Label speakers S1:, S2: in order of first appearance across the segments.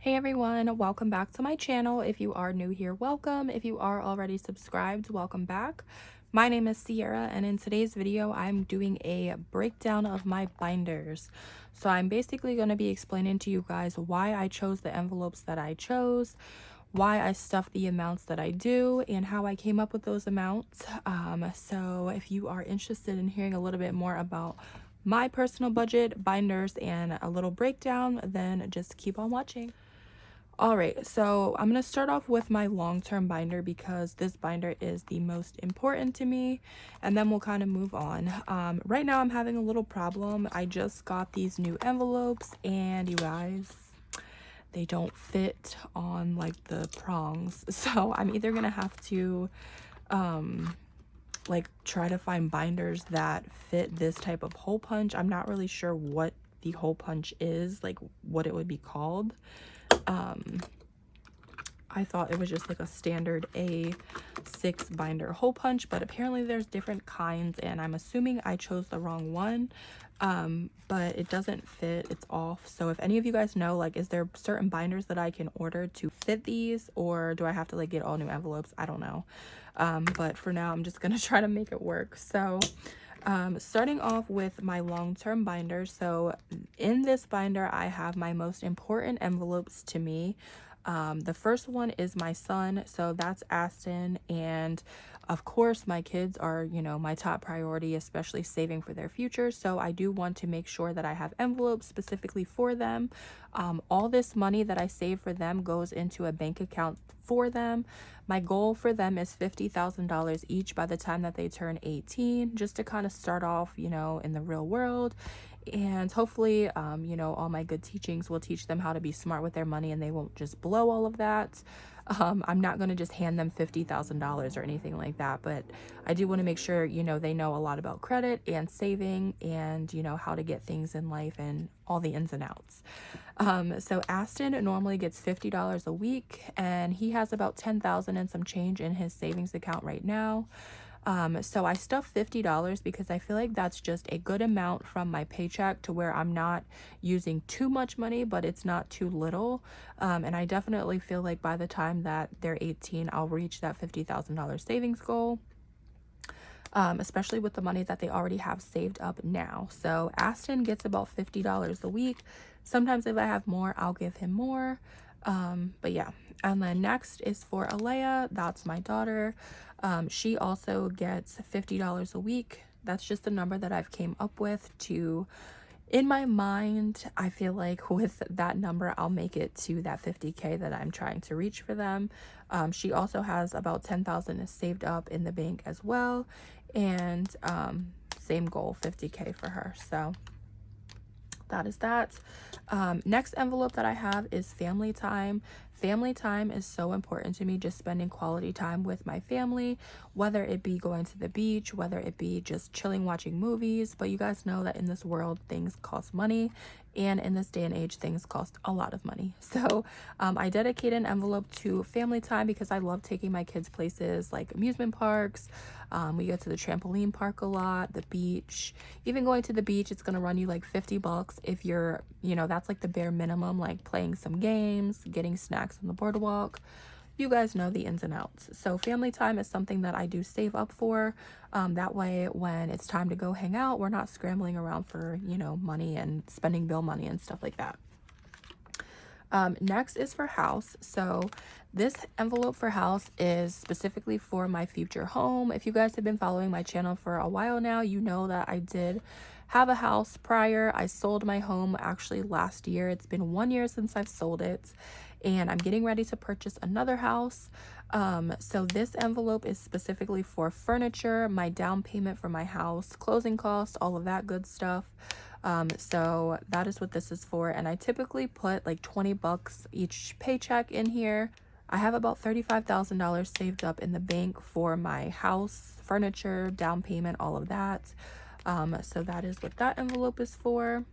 S1: Hey everyone, welcome back to my channel. If you are new here, welcome. If you are already subscribed, welcome back. My name is Sierra, and in today's video, I'm doing a breakdown of my binders. So I'm basically going to be explaining to you guys why I chose the envelopes that I chose, why I stuff the amounts that I do, and how I came up with those amounts. So if you are interested in hearing a little bit more about my personal budget, binders, and a little breakdown, then just keep on watching. All right, so I'm going to start off with my long-term binder because this binder is the most important to me, and then we'll kind of move on. Right now I'm having a little problem. I just got these new envelopes, and you guys, they don't fit on like the prongs. So I'm either going to have to like try to find binders that fit this type of hole punch. I'm not really sure what the hole punch is, like what it would be called. I thought it was just like a standard A6 binder hole punch, but apparently there's different kinds, and I'm assuming I chose the wrong one. But it doesn't fit, it's off. So if any of you guys know, like, is there certain binders that I can order to fit these, or do I have to like get all new envelopes? I don't know. But for now, I'm just gonna try to make it work. So starting off with my long-term binder. So in this binder, I have my most important envelopes to me. The first one is my son, so that's Aston, and of course my kids are, you know, my top priority, especially saving for their future. So I do want to make sure that I have envelopes specifically for them. All this money that I save for them goes into a bank account for them. My goal for them is $50,000 each by the time that they turn 18, just to kind of start off, you know, in the real world. And hopefully, you know, all my good teachings will teach them how to be smart with their money and they won't just blow all of that. I'm not going to just hand them $50,000 or anything like that, but I do want to make sure, you know, they know a lot about credit and saving and, you know, how to get things in life and all the ins and outs. So Aston normally gets $50 a week, and he has about 10,000 and some change in his savings account right now. So I stuff $50 because I feel like that's just a good amount from my paycheck to where I'm not using too much money, but it's not too little. And I definitely feel like by the time that they're 18, I'll reach that $50,000 savings goal. Especially with the money that they already have saved up now. So Aston gets about $50 a week. Sometimes if I have more, I'll give him more. But yeah. And then next is for Alea. That's my daughter. She also gets $50 a week. That's just the number that I've came up with to, in my mind, I feel like with that number, I'll make it to that 50K that I'm trying to reach for them. She also has about 10,000 saved up in the bank as well. And same goal, 50K for her. So that is that. Next envelope that I have is family time. Family time is so important to me, just spending quality time with my family, whether it be going to the beach, whether it be just chilling watching movies. But you guys know that in this world things cost money, and in this day and age things cost a lot of money. So I dedicate an envelope to family time because I love taking my kids places like amusement parks. We go to the trampoline park a lot, the beach. Even going to the beach, it's gonna run you like $50 if you're, you know, that's like the bare minimum, like playing some games, getting snacks on the boardwalk. You guys know the ins and outs. So family time is something that I do save up for. That way when it's time to go hang out, we're not scrambling around for, you know, money and spending bill money and stuff like that. Next is for house. So this envelope for house is specifically for my future home. If you guys have been following my channel for a while now, you know that I did have a house prior. I sold my home actually last year. It's been 1 year since I've sold it, and I'm getting ready to purchase another house. So this envelope is specifically for furniture, my down payment for my house, closing costs, all of that good stuff. So that is what this is for, and I typically put like 20 bucks each paycheck in here. I have about $35,000 saved up in the bank for my house, furniture, down payment, all of that. So that is what that envelope is for.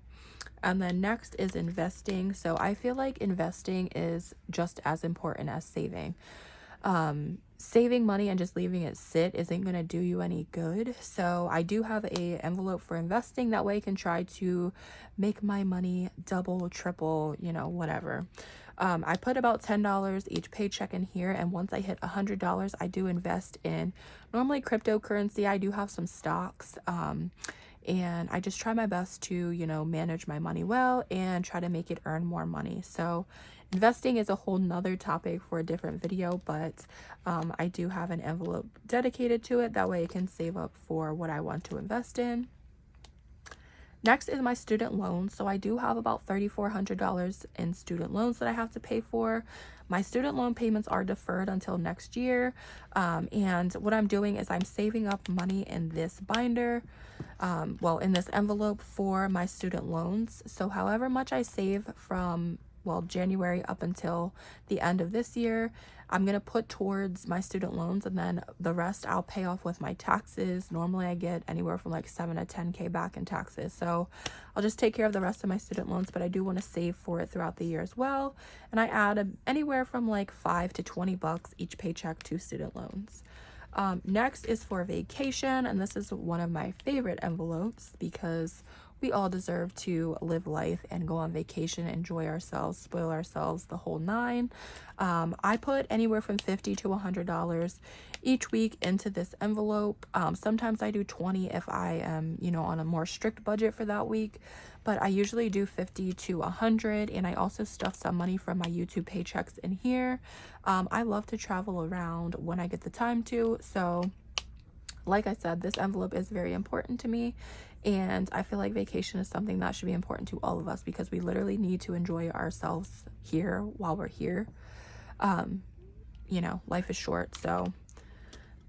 S1: And then next is investing. So I feel like investing is just as important as saving. Saving money and just leaving it sit isn't going to do you any good. So I do have a envelope for investing. That way I can try to make my money double, triple, you know, whatever. I put about $10 each paycheck in here, and once I hit $100, I do invest in normally cryptocurrency. I do have some stocks, and I just try my best to, you know, manage my money well and try to make it earn more money. So investing is a whole nother topic for a different video, but I do have an envelope dedicated to it. That way I can save up for what I want to invest in. Next is my student loans. So I do have about $3,400 in student loans that I have to pay for. My student loan payments are deferred until next year. And what I'm doing is I'm saving up money in this binder, well, in this envelope for my student loans. So however much I save from, well, January up until the end of this year, I'm going to put towards my student loans, and then the rest I'll pay off with my taxes. Normally I get anywhere from like 7 to 10K back in taxes. So I'll just take care of the rest of my student loans, but I do want to save for it throughout the year as well. And I add anywhere from like $5 to $20 each paycheck to student loans. Next is for vacation, and this is one of my favorite envelopes because we all deserve to live life and go on vacation, enjoy ourselves, spoil ourselves, the whole nine. I put anywhere from $50 to $100 each week into this envelope. Sometimes I do 20 if I am, you know, on a more strict budget for that week, but I usually do 50 to 100, and I also stuff some money from my YouTube paychecks in here. I love to travel around when I get the time to, so like I said, this envelope is very important to me, and I feel like vacation is something that should be important to all of us because we literally need to enjoy ourselves here while we're here. You know, life is short, so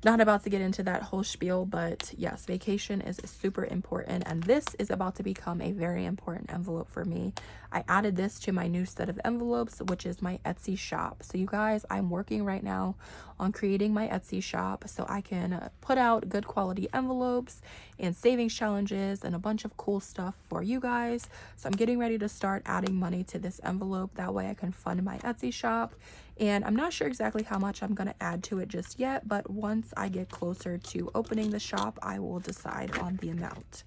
S1: not about to get into that whole spiel, but yes, vacation is super important, and this is about to become a very important envelope for me. I added this to my new set of envelopes, which is my Etsy shop. So you guys, I'm working right now on creating my Etsy shop so I can put out good quality envelopes and savings challenges and a bunch of cool stuff for you guys. So I'm getting ready to start adding money to this envelope. That way I can fund my Etsy shop. And I'm not sure exactly how much I'm going to add to it just yet, but once I get closer to opening the shop, I will decide on the amount.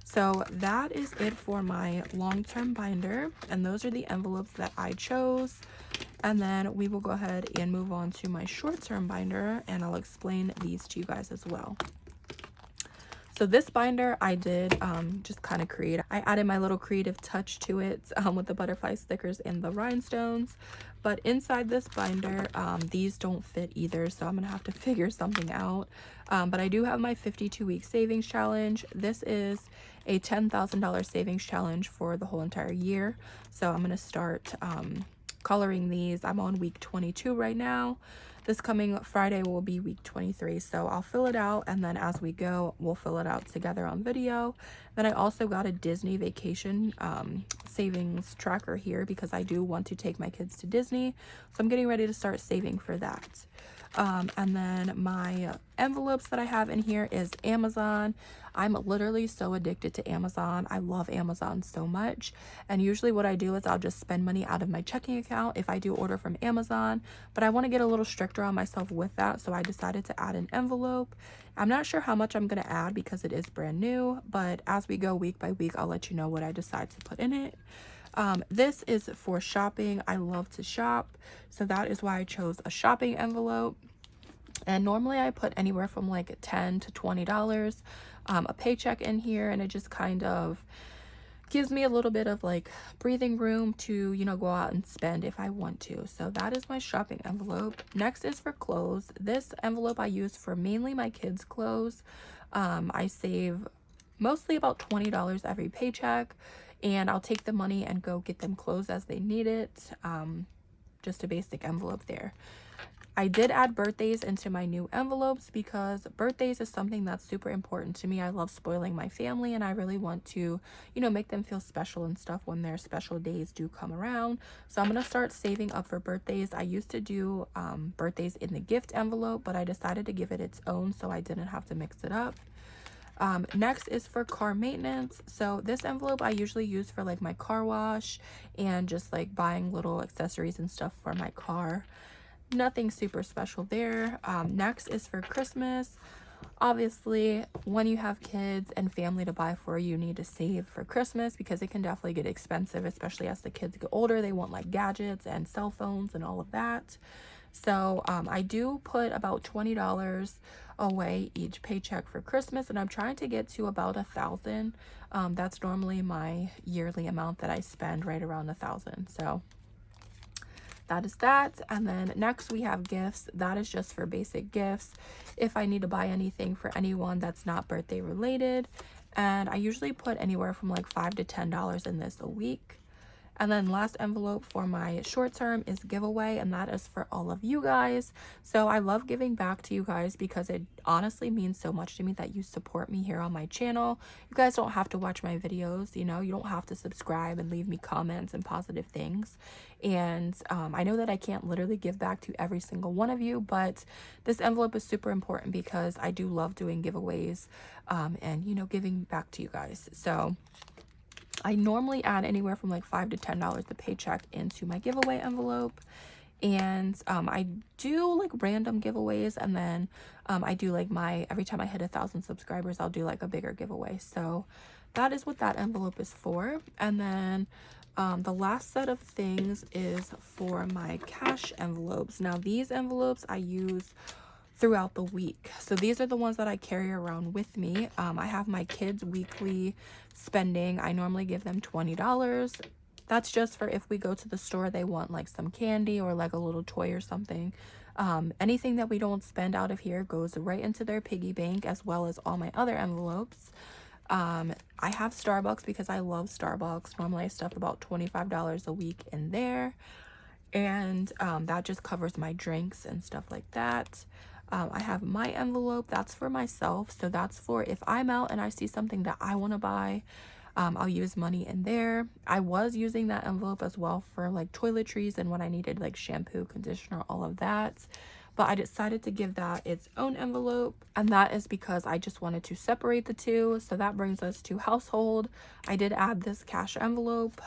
S1: So that is it for my long-term binder, and those are the envelopes that I chose. And then we will go ahead and move on to my short-term binder, and I'll explain these to you guys as well. So this binder I did just kind of create. I added my little creative touch to it with the butterfly stickers and the rhinestones. But inside this binder, these don't fit either, so I'm going to have to figure something out. But I do have my 52-week savings challenge. This is a $10,000 savings challenge for the whole entire year. So I'm going to start coloring these. I'm on week 22 right now. This coming Friday will be week 23, so I'll fill it out, and then as we go, we'll fill it out together on video. Then I also got a Disney vacation savings tracker here because I do want to take my kids to Disney, so I'm getting ready to start saving for that. And then my envelopes that I have in here is Amazon. I'm literally so addicted to Amazon. I love Amazon so much. And usually what I do is I'll just spend money out of my checking account if I do order from Amazon. But I want to get a little stricter on myself with that, so I decided to add an envelope. I'm not sure how much I'm going to add because it is brand new, but as we go week by week, I'll let you know what I decide to put in it. This is for shopping. I love to shop, so that is why I chose a shopping envelope. And normally I put anywhere from like $10 to $20 a paycheck in here, and it just kind of gives me a little bit of like breathing room to, you know, go out and spend if I want to. So that is my shopping envelope. Next is for clothes. This envelope I use for mainly my kids' clothes. I save mostly about $20 every paycheck, and I'll take the money and go get them clothes as they need it. Just a basic envelope there. I did add birthdays into my new envelopes because birthdays is something that's super important to me. I love spoiling my family, and I really want to, you know, make them feel special and stuff when their special days do come around. So I'm going to start saving up for birthdays. I used to do birthdays in the gift envelope, but I decided to give it its own so I didn't have to mix it up. Next is for car maintenance. So this envelope I usually use for like my car wash and just like buying little accessories and stuff for my car. Nothing super special there. Next is for Christmas. Obviously, when you have kids and family to buy for, you need to save for Christmas because it can definitely get expensive, especially as the kids get older. They want like gadgets and cell phones and all of that. So I do put about $20 away each paycheck for Christmas, and I'm trying to get to about 1,000. That's normally my yearly amount that I spend, right around 1,000. So that is that. And then next we have gifts. That is just for basic gifts if I need to buy anything for anyone that's not birthday related. And I usually put anywhere from like $5 to $10 in this a week. And then last envelope for my short term is giveaway, and that is for all of you guys. So I love giving back to you guys because it honestly means so much to me that you support me here on my channel. You guys don't have to watch my videos, you know, you don't have to subscribe and leave me comments and positive things. And I know that I can't literally give back to every single one of you, but this envelope is super important because I do love doing giveaways and, you know, giving back to you guys. So I normally add anywhere from like $5 to $10 a paycheck into my giveaway envelope. And I do like random giveaways, and then I do like every time I hit 1,000 subscribers, I'll do like a bigger giveaway. So that is what that envelope is for. And then the last set of things is for my cash envelopes. Now these envelopes I use throughout the week. So these are the ones that I carry around with me. I have my kids' weekly spending. I normally give them $20. That's just for if we go to the store, they want like some candy or like a little toy or something. Anything that we don't spend out of here goes right into their piggy bank, as well as all my other envelopes. I have Starbucks because I love Starbucks. Normally I stuff about $25 a week in there, and that just covers my drinks and stuff like that. I have my envelope, that's for myself. So that's for if I'm out and I see something that I want to buy, I'll use money in there. I was using that envelope as well for like toiletries and when I needed like shampoo, conditioner, all of that. But I decided to give that its own envelope, and that is because I just wanted to separate the two. So that brings us to household. I did add this cash envelope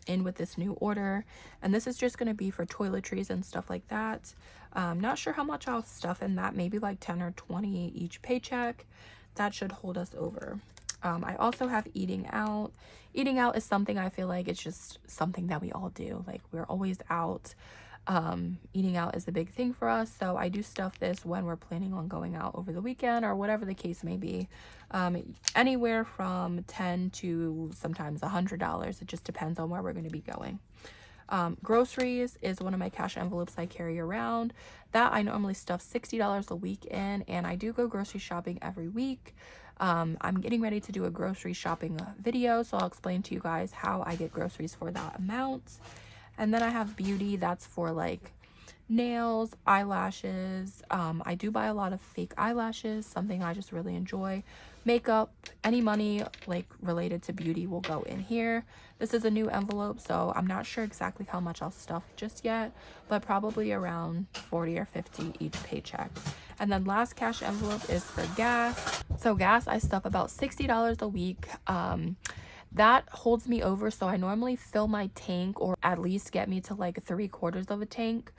S1: in with this new order, and this is just going to be for toiletries and stuff like that. Not sure how much I'll stuff in that, maybe like 10 or 20 each paycheck. That should hold us over. I also have eating out. Eating out is something I feel like it's just something that we all do. Like we're always out. Eating out is a big thing for us, so I do stuff this when we're planning on going out over the weekend or whatever the case may be. Anywhere from $10 to sometimes $100. It just depends on where we're going to be going. Groceries is one of my cash envelopes I carry around. That I normally stuff $60 a week in, and I do go grocery shopping every week. I'm getting ready to do a grocery shopping video, so I'll explain to you guys how I get groceries for that amount. And then I have beauty. That's for like nails, eyelashes. I do buy a lot of fake eyelashes, something I just really enjoy. Makeup, any money like related to beauty will go in here. This is a new envelope, so I'm not sure exactly how much I'll stuff just yet, but probably around 40 or 50 each paycheck. And then last cash envelope is for gas. So gas, I stuff about $60 a week. That holds me over, so I normally fill my tank, or at least get me to like 3/4 of a tank.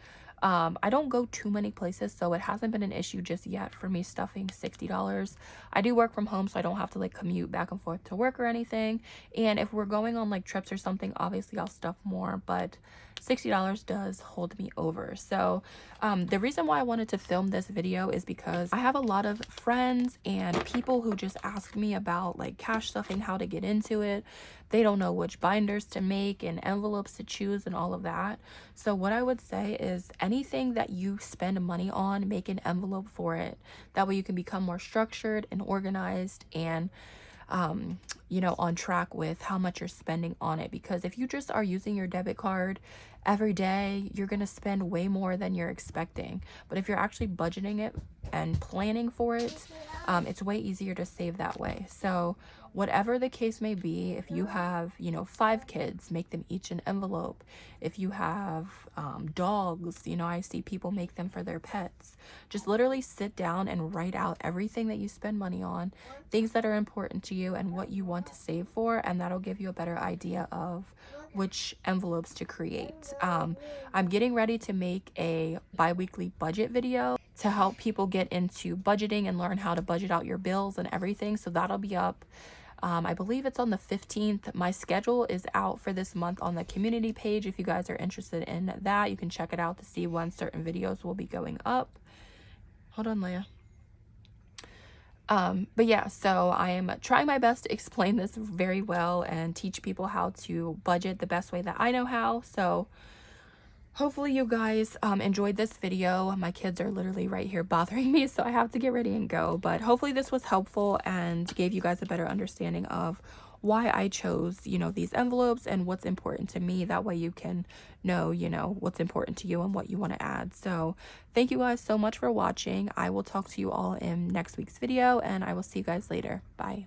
S1: I don't go too many places, so it hasn't been an issue just yet for me stuffing $60. I do work from home, so I don't have to like commute back and forth to work or anything. And if we're going on like trips or something, obviously I'll stuff more, but $60 does hold me over. So the reason why I wanted to film this video is because I have a lot of friends and people who just ask me about like cash stuffing, how to get into it. They don't know which binders to make and envelopes to choose and all of that. So what I would say is anything that you spend money on, make an envelope for it. That way you can become more structured and organized and you know, on track with how much you're spending on it. Because if you just are using your debit card every day, you're going to spend way more than you're expecting. But if you're actually budgeting it and planning for it, it's way easier to save that way. So whatever the case may be, if you have, you know, 5 kids, make them each an envelope. If you have dogs, you know, I see people make them for their pets. Just literally sit down and write out everything that you spend money on, things that are important to you and what you want to save for, and that'll give you a better idea of which envelopes to create. I'm getting ready to make a bi-weekly budget video. to help people get into budgeting and learn how to budget out your bills and everything. So that'll be up. I believe it's on the 15th. My schedule is out for this month on the community page. If you guys are interested in that, you can check it out to see when certain videos will be going up. Hold on, Leia. But yeah, so I am trying my best to explain this very well and teach people how to budget the best way that I know how. So hopefully you guys enjoyed this video. My kids are literally right here bothering me, so I have to get ready and go. But hopefully this was helpful and gave you guys a better understanding of why I chose, you know, these envelopes and what's important to me. That way you can know, you know, what's important to you and what you want to add. So thank you guys so much for watching. I will talk to you all in next week's video, and I will see you guys later. Bye.